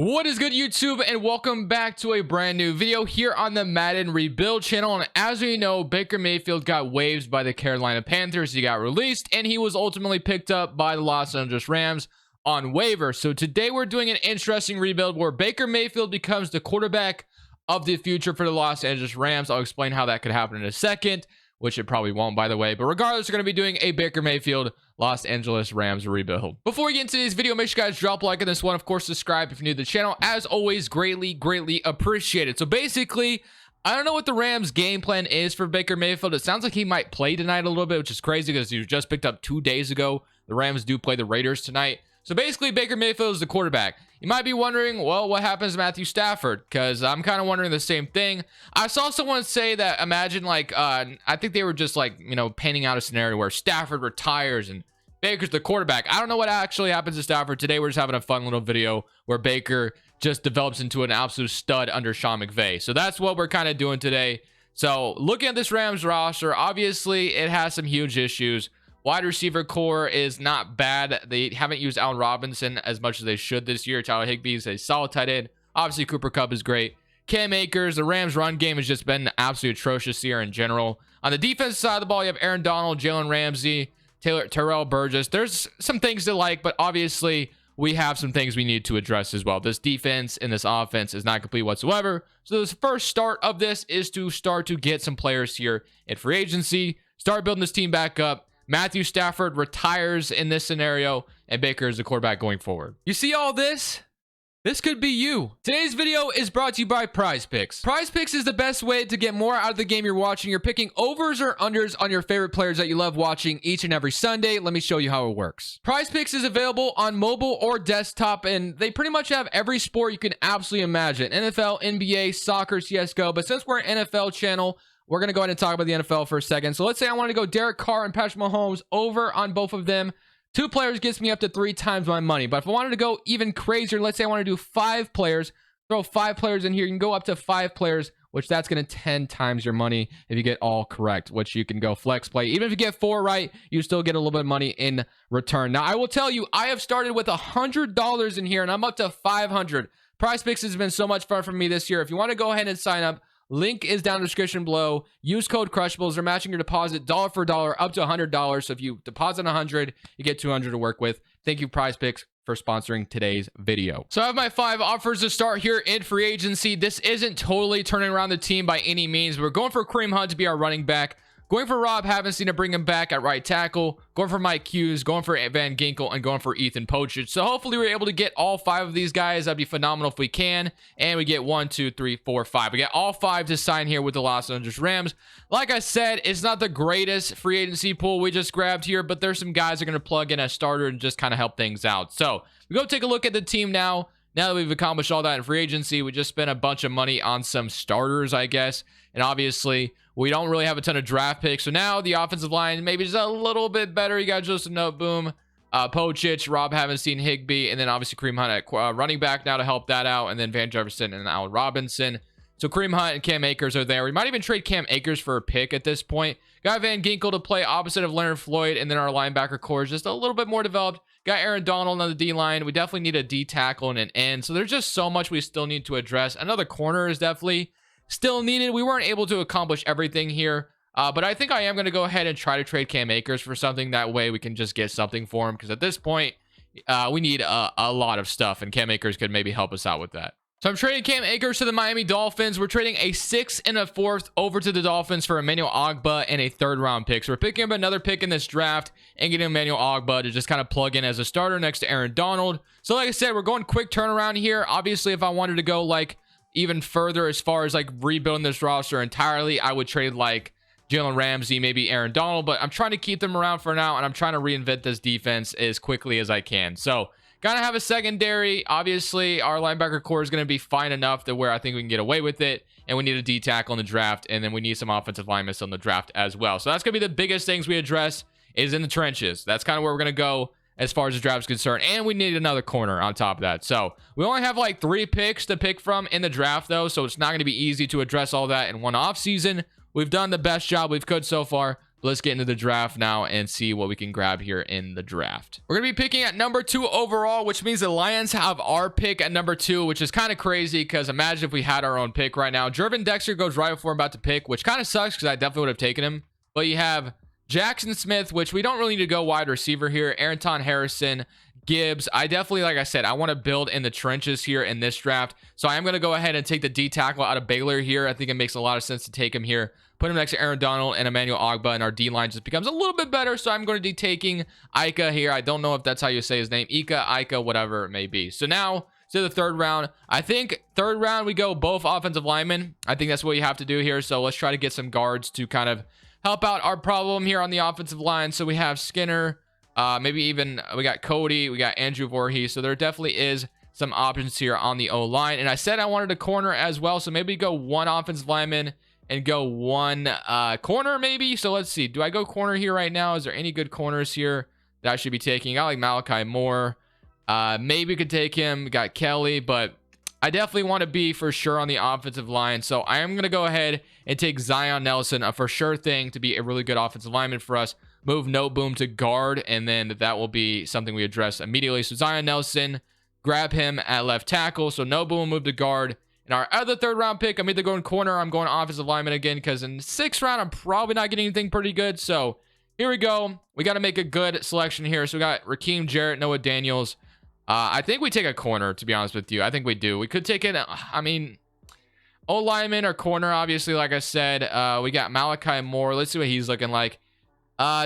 What is good, YouTube, and welcome back to a brand new video here on the Madden Rebuild channel. And as we know, Baker Mayfield got waived by the Carolina Panthers. He got released and he was ultimately picked up by the Los Angeles Rams on waiver. So today we're doing an interesting rebuild where Baker Mayfield becomes the quarterback of the future for the Los Angeles Rams. I'll explain how that could happen in a second, which it probably won't, by the way. But regardless, we're going to be doing a Baker Mayfield Los Angeles Rams rebuild. Before we get into today's video, make sure you guys drop a like on this one. Of course, subscribe if you're new to the channel. As always, greatly appreciated. So basically, I don't know what the Rams game plan is for Baker Mayfield. It sounds like he might play tonight a little bit, which is crazy because he was just picked up 2 days ago. The Rams do play the Raiders tonight. So basically, Baker Mayfield is the quarterback. You might be wondering, well, what happens to Matthew Stafford? Because I'm kind of wondering the same thing. I saw someone say that, imagine like, I think they were just like, painting out a scenario where Stafford retires and Baker's the quarterback. I don't know what actually happens to Stafford. Today, we're just having a fun little video where Baker just develops into an absolute stud under Sean McVay. So that's what we're kind of doing today. So looking at this Rams roster, obviously it has some huge issues. Wide receiver core is not bad. They haven't used Allen Robinson as much as they should this year. Tyler Higbee is a solid tight end. Obviously, Cooper Kupp is great. Cam Akers, the Rams run game has just been absolutely atrocious here in general. On the defensive side of the ball, you have Aaron Donald, Jalen Ramsey, Terrell Burgess. There's some things to like, but obviously we have some things we need to address as well. This defense and this offense is not complete whatsoever. So the first start of this is to start to get some players here at free agency, start building this team back up. Matthew Stafford retires in this scenario, and Baker is the quarterback going forward. You see all this? This could be you. Today's video is brought to you by Prize Picks. Prize Picks is the best way to get more out of the game you're watching. You're picking overs or unders on your favorite players that you love watching each and every Sunday. Let me show you how it works. Prize Picks is available on mobile or desktop, and they pretty much have every sport you can absolutely imagine. NFL, NBA, soccer, CSGO. But since we're an NFL channel, we're going to go ahead and talk about the NFL for a second. So let's say I want to go Derek Carr and Patrick Mahomes over on both of them. 2 players gets me up to 3 times my money. But if I wanted to go even crazier, let's say I want to do 5 players, throw 5 players in here. You can go up to 5 players, which that's going to 10 times your money if you get all correct, which you can go flex play. Even if you get 4 right, you still get a little bit of money in return. Now, I will tell you, I have started with $100 in here, and I'm up to $500. Prize Picks has been so much fun for me this year. If you want to go ahead and sign up, link is down in the description below. Use code Crushables. They're matching your deposit dollar for dollar up to $100. So if you deposit $100, you get $200 to work with. Thank you, Prize Picks, for sponsoring today's video. So I have my 5 offers to start here in free agency. This isn't totally turning around the team by any means. We're going for Kareem Hunt to be our running back. Going for Rob Havenstein to bring him back at right tackle. Going for Mike Hughes. Going for Van Ginkel. And going for Ethan Pochich. So hopefully we're able to get all 5 of these guys. That'd be phenomenal if we can. And we get 1, 2, 3, 4, 5. We get all 5 to sign here with the Los Angeles Rams. Like I said, it's not the greatest free agency pool we just grabbed here. But there's some guys that are going to plug in as starter and just kind of help things out. So we go take a look at the team now. Now that we've accomplished all that in free agency, we just spent a bunch of money on some starters, I guess. And obviously, we don't really have a ton of draft picks. So now the offensive line maybe is a little bit better. You got Joseph Noteboom, Pochich, Rob Havenstein, Higbee, and then obviously Kareem Hunt at running back now to help that out. And then Van Jefferson and Allen Robinson. So Kareem Hunt and Cam Akers are there. We might even trade Cam Akers for a pick at this point. Got Van Ginkel to play opposite of Leonard Floyd. And then our linebacker core is just a little bit more developed. Got Aaron Donald on the D-line. We definitely need a D tackle and an end. So there's just so much we still need to address. Another corner is definitely still needed. We weren't able to accomplish everything here. But I think I am going to go ahead and try to trade Cam Akers for something. That way we can just get something for him. Because at this point, we need a lot of stuff. And Cam Akers could maybe help us out with that. So I'm trading Cam Akers to the Miami Dolphins. We're trading a 6th and a 4th over to the Dolphins for Emmanuel Ogbah and a 3rd round pick. So we're picking up another pick in this draft and getting Emmanuel Ogbah to just kind of plug in as a starter next to Aaron Donald. So like I said, we're going quick turnaround here. Obviously, if I wanted to go like even further as far as like rebuilding this roster entirely, I would trade like Jalen Ramsey, maybe Aaron Donald. But I'm trying to keep them around for now, and I'm trying to reinvent this defense as quickly as I can. So gotta have a secondary. Obviously, our linebacker core is going to be fine enough to where I think we can get away with it. And we need a D tackle in the draft. And then we need some offensive linemen in the draft as well. So that's going to be the biggest things we address is in the trenches. That's kind of where we're going to go as far as the draft is concerned. And we need another corner on top of that. So we only have like 3 picks to pick from in the draft, though. So it's not going to be easy to address all that in one off season. We've done the best job we could so far. Let's get into the draft now and see what we can grab here in the draft. We're going to be picking at number 2 overall, which means the Lions have our pick at number 2, which is kind of crazy because imagine if we had our own pick right now. Jervin Dexter goes right before I'm about to pick, which kind of sucks because I definitely would have taken him. But you have Jackson Smith, which we don't really need to go wide receiver here. Aaron Harrison, Gibbs. I definitely, like I said, I want to build in the trenches here in this draft. So I am going to go ahead and take the D tackle out of Baylor here. I think it makes a lot of sense to take him here. Put him next to Aaron Donald and Emmanuel Ogbah, and our D line just becomes a little bit better. So I'm going to be taking Ika here. I don't know if that's how you say his name. Ika, whatever it may be. So now to the 3rd round. I think 3rd round we go both offensive linemen. I think that's what you have to do here. So let's try to get some guards to kind of help out our problem here on the offensive line. So we have Skinner. Maybe even we got Cody, we got Andrew Voorhees. So there definitely is some options here on the O-line. And I said I wanted a corner as well. So maybe go 1 offensive lineman and go 1 corner maybe. So let's see. Do I go corner here right now? Is there any good corners here that I should be taking? I like Malachi Moore. Maybe we could take him. We got Kelly, but I definitely want to be for sure on the offensive line. So I am going to go ahead and take Zion Nelson, a for sure thing to be a really good offensive lineman for us. Move No Boom to guard, and then that will be something we address immediately. So Zion Nelson, grab him at left tackle. So No Boom move to guard. And our other 3rd round pick, I'm either going corner or I'm going offensive lineman again, because in the 6th round, I'm probably not getting anything pretty good. So here we go. We got to make a good selection here. So we got Raheem Jarrett, Noah Daniels. I think we take a corner, to be honest with you. I think we do. We could take it. I mean, O-lineman or corner, obviously, like I said. We got Malachi Moore. Let's see what he's looking like.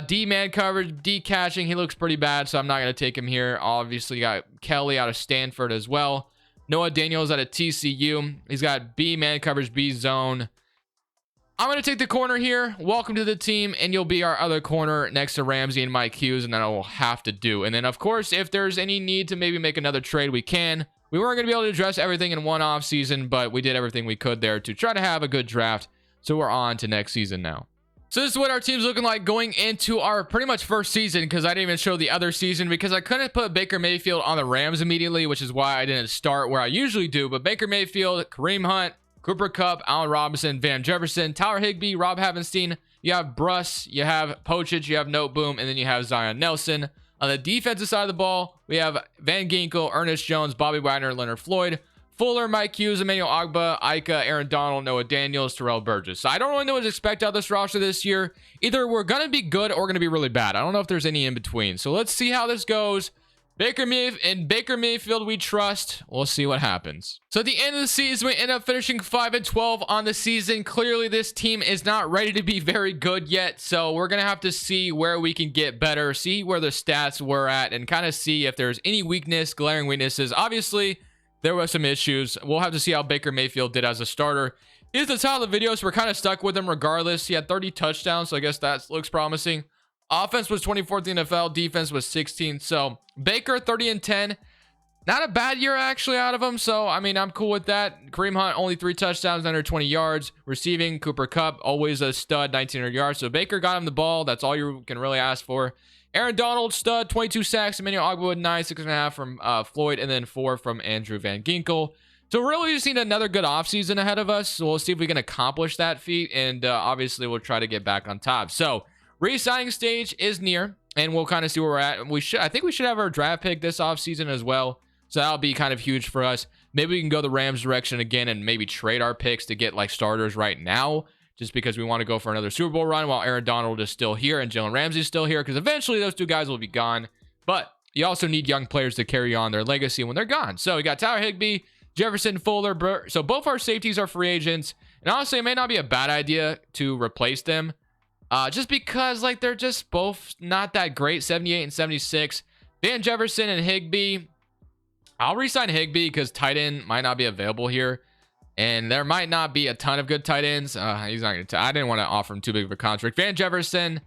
D-man coverage, D catching. He looks pretty bad, so I'm not going to take him here. Obviously, got Kelly out of Stanford as well. Noah Daniels out of TCU. He's got B-man coverage, B zone. I'm going to take the corner here. Welcome to the team, and you'll be our other corner next to Ramsey and Mike Hughes, and then I will have to do. And then, of course, if there's any need to maybe make another trade, we can. We weren't going to be able to address everything in one off season, but we did everything we could there to try to have a good draft. So we're on to next season now. So this is what our team's looking like going into our pretty much first season, because I didn't even show the other season because I couldn't put Baker Mayfield on the Rams immediately, which is why I didn't start where I usually do. But Baker Mayfield, Kareem Hunt, Cooper Kupp, Allen Robinson, Van Jefferson, Tyler Higbee, Rob Havenstein. You have Bruss, you have Pochich, you have Note Boom, and then you have Zion Nelson. On the defensive side of the ball, we have Van Ginkel, Ernest Jones, Bobby Wagner, Leonard Floyd, Fuller, Mike Hughes, Emmanuel Ogbah, Ika, Aaron Donald, Noah Daniels, Terrell Burgess. So I don't really know what to expect out of this roster this year. Either we're going to be good or we're going to be really bad. I don't know if there's any in between. So let's see how this goes. Baker Mayfield we trust. We'll see what happens. So at the end of the season, we end up finishing 5-12 on the season. Clearly, this team is not ready to be very good yet. So we're going to have to see where we can get better, see where the stats were at, and kind of see if there's any glaring weaknesses. Obviously, there were some issues. We'll have to see how Baker Mayfield did as a starter. Here's the title of the video, so we're kind of stuck with him regardless. He had 30 touchdowns, so I guess that looks promising. Offense was 24th in the NFL. Defense was 16th. So Baker, 30-10. Not a bad year, actually, out of him. So, I mean, I'm cool with that. Kareem Hunt, only 3 touchdowns, under 20 yards. Receiving, Cooper Kupp, always a stud, 1,900 yards. So Baker got him the ball. That's all you can really ask for. Aaron Donald, stud, 22 sacks. Emmanuel Ogbah with 9, 6.5 from Floyd, and then 4 from Andrew Van Ginkel. So really just need another good offseason ahead of us. So we'll see if we can accomplish that feat, and obviously we'll try to get back on top. So re-signing stage is near, and we'll kind of see where we're at. I think we should have our draft pick this offseason as well. So that'll be kind of huge for us. Maybe we can go the Rams direction again and maybe trade our picks to get like starters right now, just because we want to go for another Super Bowl run while Aaron Donald is still here and Jalen Ramsey is still here, because eventually those two guys will be gone. But you also need young players to carry on their legacy when they're gone. So we got Tyler Higbee, Jefferson, Fuller. So both our safeties are free agents. And honestly, it may not be a bad idea to replace them. Just because like they're just both not that great, 78 and 76. Van Jefferson and Higbee. I'll re-sign Higbee because tight end might not be available here. And there might not be a ton of good tight ends. He's not going to. I didn't want to offer him too big of a contract. Van Jefferson.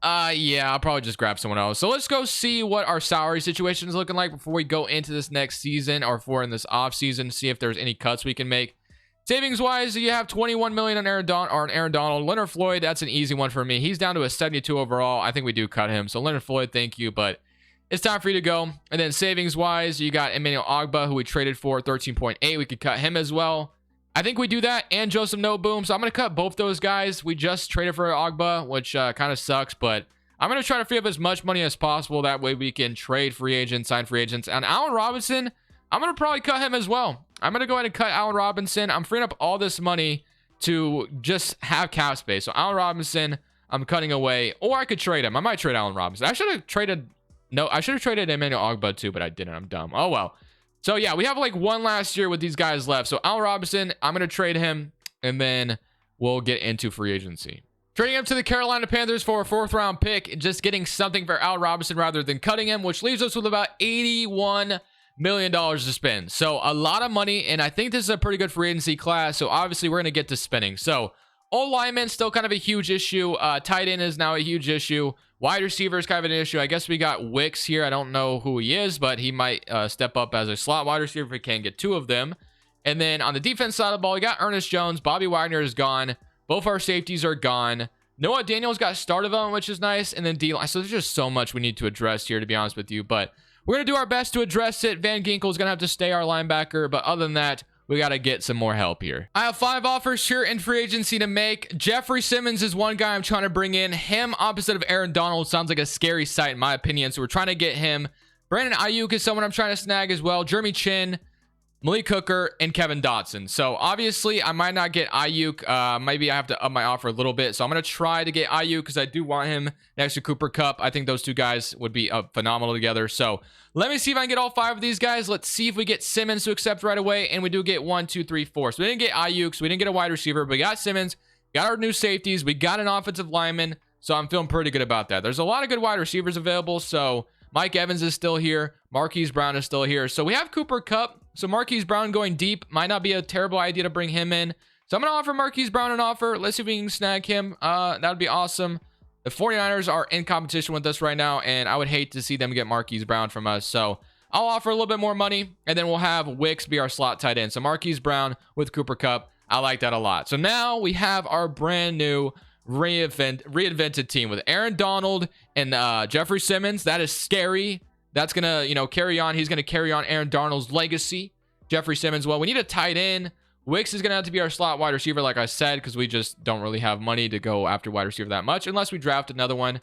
Yeah, I'll probably just grab someone else. So let's go see what our salary situation is looking like before we go into this next season, or for in this off season. See if there's any cuts we can make. Savings wise, you have 21 million on Aaron Donald. Leonard Floyd, that's an easy one for me. He's down to a 72 overall. I think we do cut him. So Leonard Floyd, thank you, but it's time for you to go. And then savings wise, you got Emmanuel Ogbah, who we traded for 13.8. We could cut him as well. I think we do that and Joseph Noboom. So I'm going to cut both those guys. We just traded for Ogba, which kind of sucks, but I'm going to try to free up as much money as possible. That way we can trade free agents, sign free agents. And Allen Robinson, I'm going to probably cut him as well. I'm going to go ahead and cut Allen Robinson. I'm freeing up all this money to just have cap space. So Allen Robinson, I'm cutting away. Or I could trade him. I might trade Allen Robinson. I should have traded... No, I should have traded Emmanuel Ogba too, but I didn't. I'm dumb. Oh, well. So, yeah, we have like one last year with these guys left. So, Allen Robinson, I'm going to trade him, and then we'll get into free agency. Trading him to the Carolina Panthers for a 4th-round pick, just getting something for Allen Robinson rather than cutting him, which leaves us with about $81 million to spend. So, a lot of money, and I think this is a pretty good free agency class. So, obviously, we're going to get to spending. So, O-lineman, still kind of a huge issue. Tight end is now a huge issue. Wide receiver is kind of an issue. I guess we got Wicks here. I don't know who he is, but he might step up as a slot wide receiver if we can get 2 of them. And then on the defense side of the ball, we got Ernest Jones. Bobby Wagner is gone. Both our safeties are gone. Noah Daniels got started on, which is nice. And then D-line. So there's just so much we need to address here, to be honest with you. But we're going to do our best to address it. Van Ginkel is going to have to stay our linebacker. But other than that, we got to get some more help here. I have 5 offers here in free agency to make. Jeffrey Simmons is one guy I'm trying to bring in. Him opposite of Aaron Donald sounds like a scary sight in my opinion. So we're trying to get him. Brandon Ayuk is someone I'm trying to snag as well. Jeremy Chin, Malik Hooker, and Kevin Dotson. So obviously I might not get Ayuk. Maybe I have to up my offer a little bit. So I'm going to try to get Ayuk because I do want him next to Cooper Kupp. I think those 2 guys would be phenomenal together. So let me see if I can get all 5 of these guys. Let's see if we get Simmons to accept right away. And we do get 1, 2, 3, 4. So we didn't get Ayuk. So we didn't get a wide receiver. But we got Simmons. Got our new safeties. We got an offensive lineman. So I'm feeling pretty good about that. There's a lot of good wide receivers available. So Mike Evans is still here. Marquise Brown is still here. So we have Cooper Kupp. So Marquise Brown going deep might not be a terrible idea to bring him in. So I'm going to offer Marquise Brown an offer. Let's see if we can snag him. That would be awesome. The 49ers are in competition with us right now, and I would hate to see them get Marquise Brown from us. So I'll offer a little bit more money, and then we'll have Wicks be our slot tight end. So Marquise Brown with Cooper Kupp. I like that a lot. So now we have our brand new reinvented team with Aaron Donald and Jeffrey Simmons. That is scary. That's going to, carry on. He's going to carry on Aaron Donald's legacy. Jeffrey Simmons, well, we need a tight end. Wicks is going to have to be our slot wide receiver, like I said, because we just don't really have money to go after wide receiver that much unless we draft another one.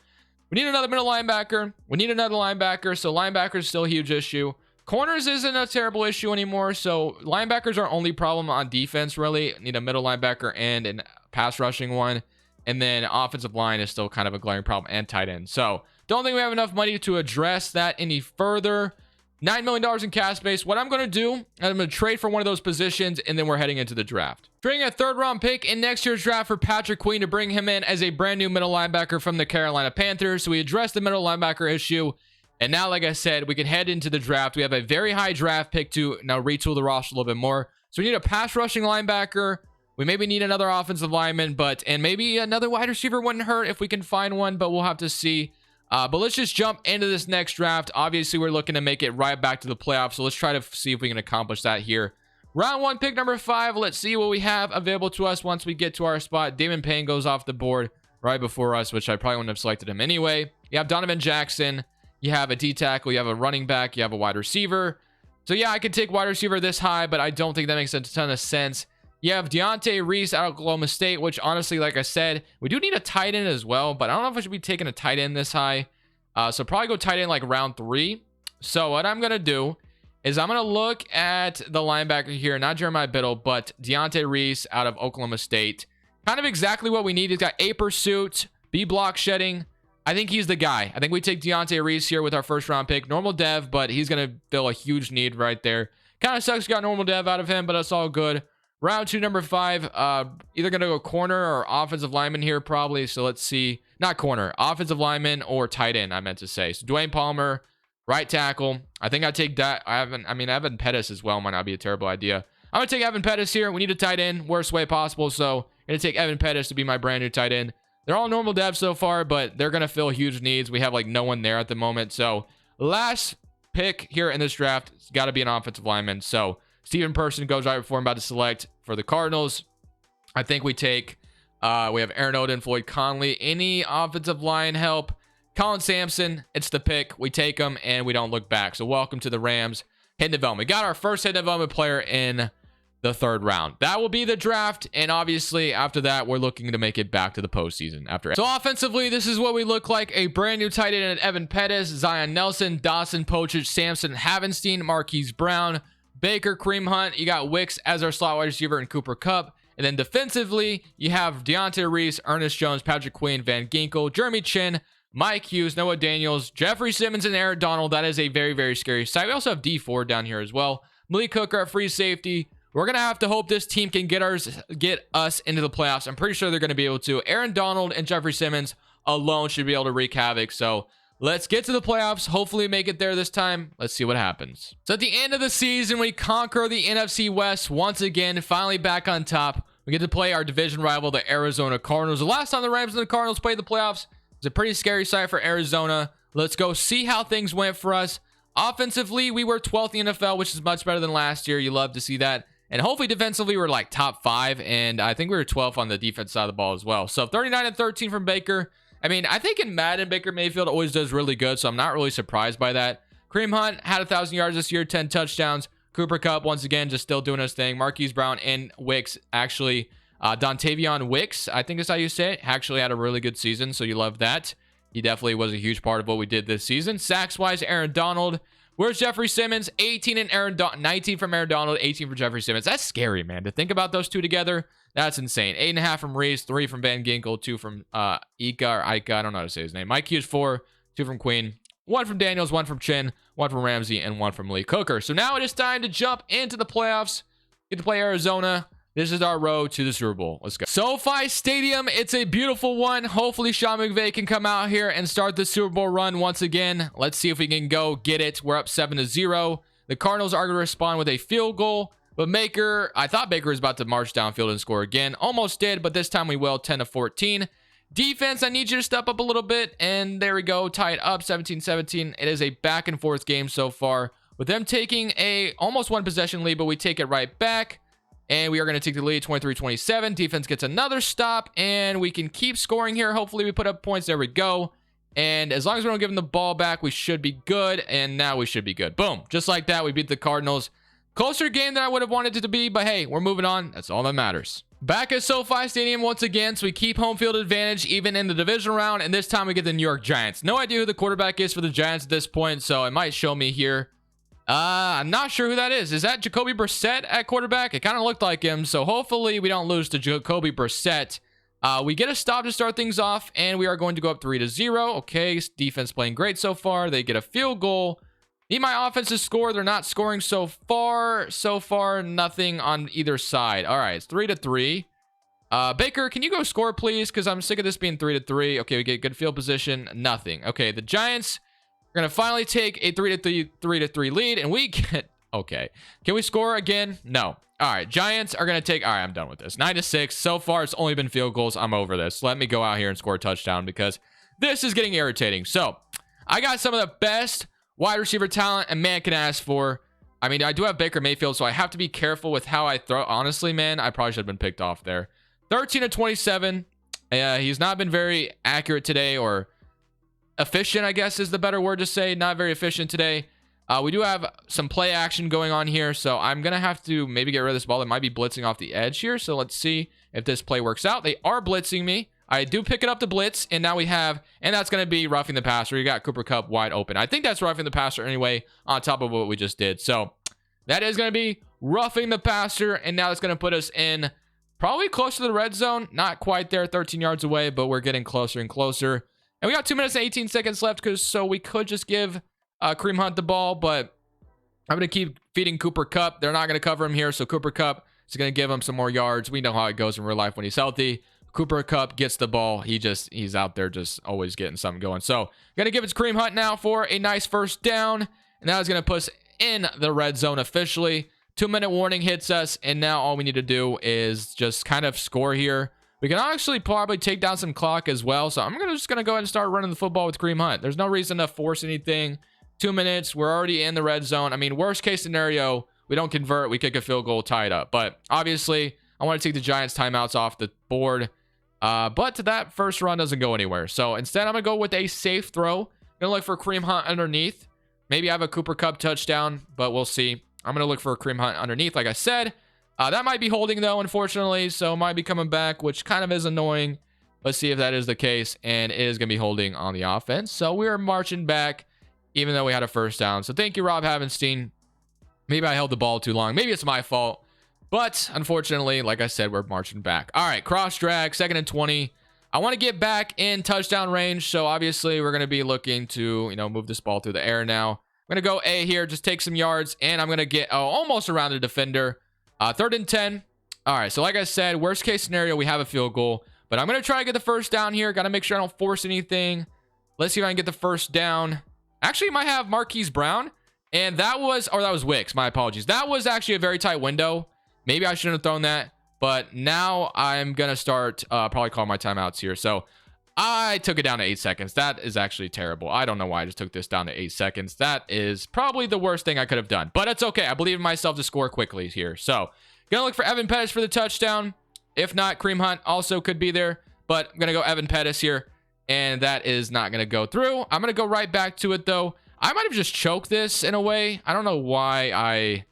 We need another middle linebacker. We need another linebacker. So linebacker is still a huge issue. Corners isn't a terrible issue anymore. So linebackers are our only problem on defense, really. Need a middle linebacker and a pass rushing one. And then offensive line is still kind of a glaring problem, and tight end. So don't think we have enough money to address that any further. $9 million in cap space. What I'm going to do, I'm going to trade for one of those positions, and then we're heading into the draft. Trading a 3rd-round pick in next year's draft for Patrick Queen to bring him in as a brand new middle linebacker from the Carolina Panthers. So we addressed the middle linebacker issue, and now, like I said, we can head into the draft. We have a very high draft pick to now retool the roster a little bit more. So we need a pass rushing linebacker. We maybe need another offensive lineman, and maybe another wide receiver wouldn't hurt if we can find one, but we'll have to see. But let's just jump into this next draft. Obviously, we're looking to make it right back to the playoffs. So let's try to see if we can accomplish that here. Round 1, pick number 5. Let's see what we have available to us once we get to our spot. Damon Payne goes off the board right before us, which I probably wouldn't have selected him anyway. You have Donovan Jackson. You have a D tackle. You have a running back. You have a wide receiver. So yeah, I could take wide receiver this high, but I don't think that makes a ton of sense. You have Deontay Reese out of Oklahoma State, which honestly, like I said, we do need a tight end as well, but I don't know if I should be taking a tight end this high. So probably go tight end like round 3. So what I'm going to do is I'm going to look at the linebacker here, not Jeremiah Biddle, but Deontay Reese out of Oklahoma State. Kind of exactly what we need. He's got A pursuit, B block shedding. I think he's the guy. I think we take Deontay Reese here with our 1st-round pick. Normal dev, but he's going to fill a huge need right there. Kind of sucks we got normal dev out of him, but it's all good. Round 2, number 5, either going to go corner or offensive lineman here probably. So let's see. Not corner. Offensive lineman or tight end, I meant to say. So Dwayne Palmer, right tackle. I think I take that. Evan Pettis as well might not be a terrible idea. I'm going to take Evan Pettis here. We need a tight end. Worst way possible. So I'm going to take Evan Pettis to be my brand new tight end. They're all normal devs so far, but they're going to fill huge needs. We have like no one there at the moment. So last pick here in this draft, it's got to be an offensive lineman. So Steven Person goes right before I'm about to select for the Cardinals. I think we take, we have Aaron Oden, Floyd Conley, any offensive line help. Colin Sampson, it's the pick. We take him and we don't look back. So welcome to the Rams. Hidden development. We got our first hidden development player in the third round. That will be the draft, and obviously after that we're looking to make it back to the postseason after. So offensively, this is what we look like. A brand new tight end: Evan Pettis, Zion Nelson, Dawson, Pochich, Samson, Havenstein, Marquise Brown, Baker, Kareem Hunt. You got Wicks as our slot wide receiver and Cooper Kupp. And then defensively, you have Deontay Reese, Ernest Jones, Patrick Queen, Van Ginkel, Jeremy Chin, Mike Hughes, Noah Daniels, Jeffrey Simmons, and Aaron Donald. That is a very, very scary sight. We also have D4 down here as well. Malik Hooker at free safety. We're going to have to hope this team can get us into the playoffs. I'm pretty sure they're going to be able to. Aaron Donald and Jeffrey Simmons alone should be able to wreak havoc. So let's get to the playoffs. Hopefully make it there this time. Let's see what happens. So at the end of the season, we conquer the NFC West once again, finally back on top. We get to play our division rival, the Arizona Cardinals. The last time the Rams and the Cardinals played the playoffs, it's a pretty scary sight for Arizona. Let's go see how things went for us. Offensively, we were 12th in the NFL, which is much better than last year. You love to see that. And hopefully defensively, we're like top 5. And I think we were 12th on the defense side of the ball as well. So 39-13 from Baker. I mean, I think in Madden, Baker Mayfield always does really good. So I'm not really surprised by that. Kareem Hunt had 1,000 yards this year, 10 touchdowns. Cooper Kupp, once again, just still doing his thing. Marquise Brown and Wicks, actually, Dontavion Wicks, I think is how you say it, actually had a really good season. So you love that. He definitely was a huge part of what we did this season. Sacks-wise, Aaron Donald. Where's Jeffrey Simmons? 18 and 19 from Aaron Donald, 18 for Jeffrey Simmons. That's scary, man. To think about those two together, that's insane. 8.5 from Reese, 3 from Van Ginkel, 2 from Ika or Ika. I don't know how to say his name. Mike Hughes, 4, 2 from Queen, 1 from Daniels, 1 from Chin, 1 from Ramsey, and 1 from Malik Hooker. So now it is time to jump into the playoffs. Get to play Arizona. This is our road to the Super Bowl. Let's go. SoFi Stadium. It's a beautiful one. Hopefully Sean McVay can come out here and start the Super Bowl run once again. Let's see if we can go get it. We're up 7-0. The Cardinals are going to respond with a field goal. But I thought Baker was about to march downfield and score again. Almost did, but this time we will. 10-14. Defense, I need you to step up a little bit. And there we go. Tie it up 17-17. It is a back and forth game so far, with them taking a almost one possession lead, but we take it right back. And we are going to take the lead 23-27. Defense gets another stop, and we can keep scoring here. Hopefully we put up points. There we go. And as long as we don't give them the ball back, we should be good. And now we should be good. Boom. Just like that, we beat the Cardinals. Closer game than I would have wanted it to be, but hey, we're moving on. That's all that matters. Back at SoFi Stadium once again, so we keep home field advantage even in the division round, and this time we get the New York Giants. No idea who the quarterback is for the Giants at this point, so it might show me here. I'm not sure who that is. Is that Jacoby Brissett at quarterback? It kind of looked like him, so hopefully we don't lose to Jacoby Brissett. We get a stop to start things off, and we are going to go up 3-0. Okay, defense playing great so far. They get a field goal. Need my offense to score. They're not scoring so far. So far, nothing on either side. All right, it's 3-3. Baker, can you go score, please? Because I'm sick of this being 3-3. Okay, we get good field position. Nothing. Okay, the Giants are going to finally take a 3-3 lead, and we get... Okay. Can we score again? No. All right, Giants are going to take... All right, I'm done with this. 9-6. So far, it's only been field goals. I'm over this. Let me go out here and score a touchdown because this is getting irritating. So, I got some of the best wide receiver talent a man can ask for. I mean, I do have Baker Mayfield, so I have to be careful with how I throw. Honestly, man, I probably should have been picked off there. 13-27. He's not been very accurate today, or efficient, I guess is the better word to say. Not very efficient today. We do have some play action going on here, so I'm going to have to maybe get rid of this ball. It might be blitzing off the edge here, so let's see if this play works out. They are blitzing me. I do pick it up to blitz, and now we have, and that's going to be roughing the passer. You got Cooper Kupp wide open. I think that's roughing the passer anyway, on top of what we just did. So that is going to be roughing the passer, and now it's going to put us in probably close to the red zone. Not quite there, 13 yards away, but we're getting closer and closer. And we got 2 minutes and 18 seconds left, so we could just give Kareem Hunt the ball, but I'm going to keep feeding Cooper Kupp. They're not going to cover him here, so Cooper Kupp is going to give him some more yards. We know how it goes in real life when he's healthy. Cooper Kupp gets the ball. He's out there just always getting something going. So, going to give it to Kareem Hunt now for a nice first down. And that is going to put us in the red zone officially. 2-minute warning hits us. And now all we need to do is just kind of score here. We can actually probably take down some clock as well. So, I'm just going to go ahead and start running the football with Kareem Hunt. There's no reason to force anything. 2 minutes. We're already in the red zone. I mean, worst case scenario, we don't convert. We kick a field goal, tie it up. But obviously, I want to take the Giants timeouts off the board. But that first run doesn't go anywhere. So instead, I'm going to go with a safe throw. Going to look for Kareem Hunt underneath. Maybe I have a Cooper Kupp touchdown, but we'll see. I'm going to look for Kareem Hunt underneath, like I said. That might be holding though, unfortunately, so might be coming back, which kind of is annoying. Let's see if that is the case, and it is going to be holding on the offense. So we're marching back, even though we had a first down. So thank you, Rob Havenstein. Maybe I held the ball too long. Maybe it's my fault. But unfortunately, like I said, we're marching back. All right, cross drag, 2nd and 20. I want to get back in touchdown range. So obviously, we're going to be looking to, move this ball through the air now. I'm going to go A here, just take some yards, and I'm going to get almost around the defender. 3rd and 10. All right, so like I said, worst case scenario, we have a field goal. But I'm going to try to get the first down here. Got to make sure I don't force anything. Let's see if I can get the first down. Actually, might have Marquise Brown. And that was Wicks. My apologies. That was actually a very tight window. Maybe I shouldn't have thrown that. But now I'm going to start probably call my timeouts here. So I took it down to 8 seconds. That is actually terrible. I don't know why I just took this down to 8 seconds. That is probably the worst thing I could have done. But it's okay. I believe in myself to score quickly here. So going to look for Evan Pettis for the touchdown. If not, Kareem Hunt also could be there. But I'm going to go Evan Pettis here. And that is not going to go through. I'm going to go right back to it, though. I might have just choked this in a way. I don't know why I'm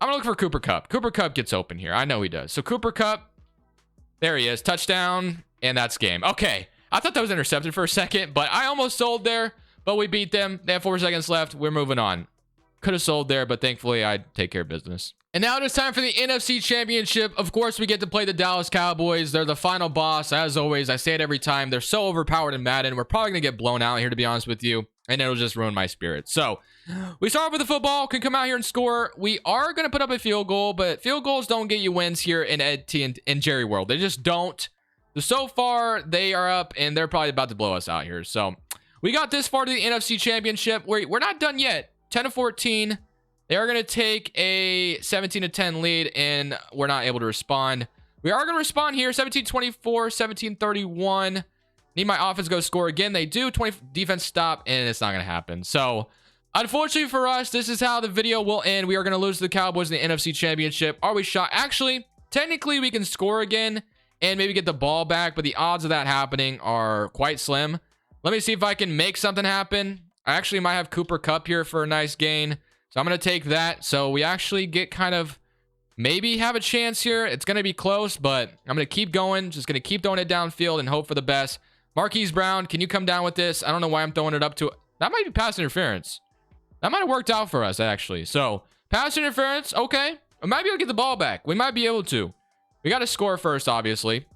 going to look for Cooper Kupp. Cooper Kupp gets open here. I know he does. So Cooper Kupp. There he is. Touchdown. And that's game. Okay. I thought that was intercepted for a second. But I almost sold there. But we beat them. They have 4 seconds left. We're moving on. Could have sold there. But thankfully, I take care of business. And now it is time for the NFC Championship. Of course, we get to play the Dallas Cowboys. They're the final boss. As always, I say it every time. They're so overpowered in Madden. We're probably going to get blown out here, to be honest with you. And it'll just ruin my spirit. So, we start off with the football. Can come out here and score. We are going to put up a field goal. But field goals don't get you wins here in Ed T and Jerry World. They just don't. So far, they are up. And they're probably about to blow us out here. So, we got this far to the NFC Championship. We're not done yet. 10-14. They are going to take a 17-10 lead, and we're not able to respond. We are going to respond here, 17-24, 17-31. Need my offense to go score again. They do. 20 defense stop, and it's not going to happen. So, unfortunately for us, this is how the video will end. We are going to lose to the Cowboys in the NFC Championship. Are we shot? Actually, technically, we can score again and maybe get the ball back, but the odds of that happening are quite slim. Let me see if I can make something happen. I actually might have Cooper Kupp here for a nice gain. So I'm going to take that. So we actually get kind of maybe have a chance here. It's going to be close, but I'm going to keep going. Just going to keep throwing it downfield and hope for the best. Marquise Brown, can you come down with this? I don't know why I'm throwing it up to... That might be pass interference. That might have worked out for us, actually. So pass interference, okay. We might be able to get the ball back. We might be able to. We got to score first, obviously.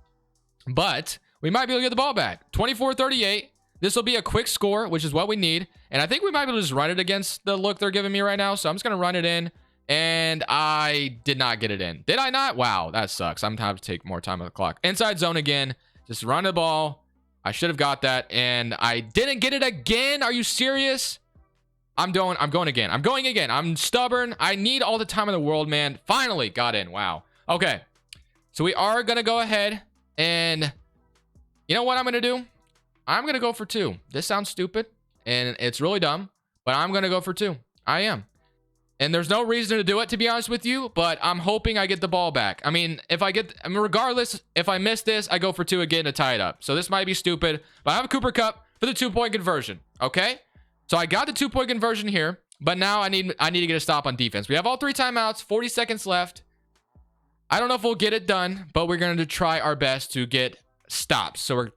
But we might be able to get the ball back. 24-38. This will be a quick score, which is what we need. And I think we might be able to just run it against the look they're giving me right now. So I'm just going to run it in. And I did not get it in. Did I not? Wow, that sucks. I'm going to have to take more time on the clock. Inside zone again. Just run the ball. I should have got that. And I didn't get it again. Are you serious? I'm going again. I'm going again. I'm stubborn. I need all the time in the world, man. Finally got in. Wow. Okay. So we are going to go ahead. And you know what I'm going to do? I'm going to go for 2. This sounds stupid, and it's really dumb, but I'm going to go for 2. I am. And there's no reason to do it, to be honest with you, but I'm hoping I get the ball back. I mean, regardless, if I miss this, I go for 2 again to tie it up. So this might be stupid, but I have a Cooper Kupp for the 2-point conversion, okay? So I got the 2-point conversion here, but now I need to get a stop on defense. We have all 3 timeouts, 40 seconds left. I don't know if we'll get it done, but we're going to try our best to get stops. So we're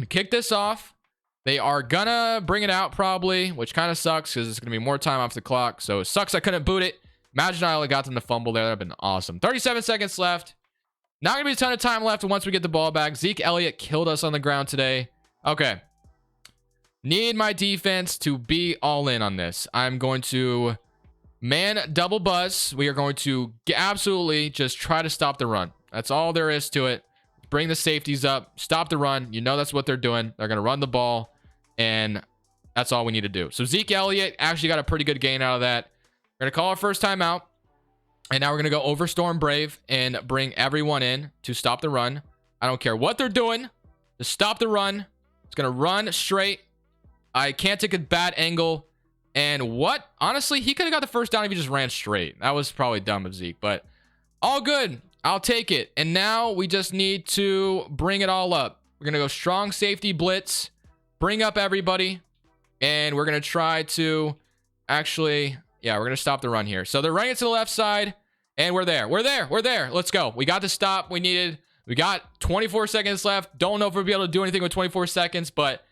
kick this off. They are gonna bring it out probably, which kind of sucks because it's gonna be more time off the clock. So it sucks I couldn't boot it. Imagine I only got them to fumble there. That'd have been awesome. 37 seconds left. Not gonna be a ton of time left once we get the ball back. Zeke Elliott killed us on the ground today. Okay. Need my defense to be all in on this. I'm going to man double buzz. We are going to absolutely just try to stop the run. That's all there is to it. Bring the safeties up, stop the run. You know that's what they're doing. They're going to run the ball, and that's all we need to do. So Zeke Elliott actually got a pretty good gain out of that. We're going to call our first timeout, and now we're going to go over Storm Brave and bring everyone in to stop the run. I don't care what they're doing. Just stop the run. It's going to run straight. I can't take a bad angle. And what? Honestly, he could have got the first down if he just ran straight. That was probably dumb of Zeke, but all good. I'll take it. And now we just need to bring it all up. We're going to go strong safety blitz, bring up everybody, and we're going to try to actually, yeah, we're going to stop the run here. So they're running it to the left side, And we're there. We're there. We're there. Let's go. We got the stop we needed. We got 24 seconds left. Don't know if we'll be able to do anything with 24 seconds, but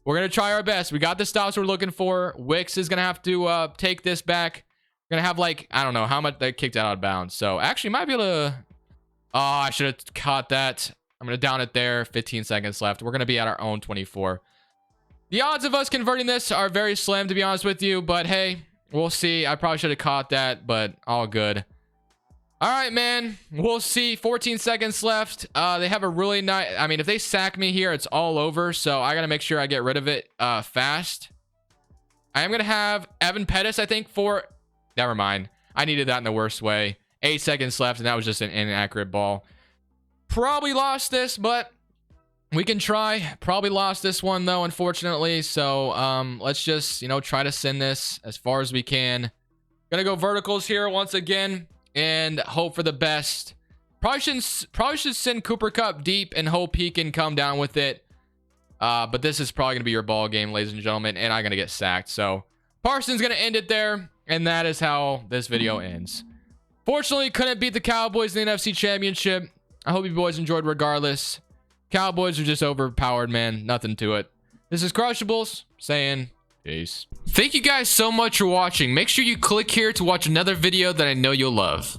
we're going to try our best. We got the stops we're looking for. Wicks is going to have to take this back. We're going to have, like, I don't know how much they kicked out of bounds. So, actually, might be able to... Oh, I should have caught that. I'm going to down it there. 15 seconds left. We're going to be at our own 24. The odds of us converting this are very slim, to be honest with you. But, hey, we'll see. I probably should have caught that, but all good. All right, man. We'll see. 14 seconds left. They have a really nice... I mean, if they sack me here, it's all over. So I got to make sure I get rid of it fast. I am going to have Evan Pettis, I think, for... Never mind. I needed that in the worst way. 8 seconds left, and that was just an inaccurate ball. Probably lost this, but we can try. Probably lost this one, though, unfortunately. So let's just, you know, try to send this as far as we can. Gonna go verticals here once again. And hope for the best. Probably should send Cooper Kupp deep and hope he can come down with it. But this is probably gonna be your ball game, ladies and gentlemen, and I'm gonna get sacked. So Parsons gonna end it there, and that is how this video ends. Fortunately, couldn't beat the Cowboys in the NFC Championship. I hope you boys enjoyed regardless. Cowboys are just overpowered, man. Nothing to it. This is Crushables saying peace. Thank you guys so much for watching. Make sure you click here to watch another video that I know you'll love.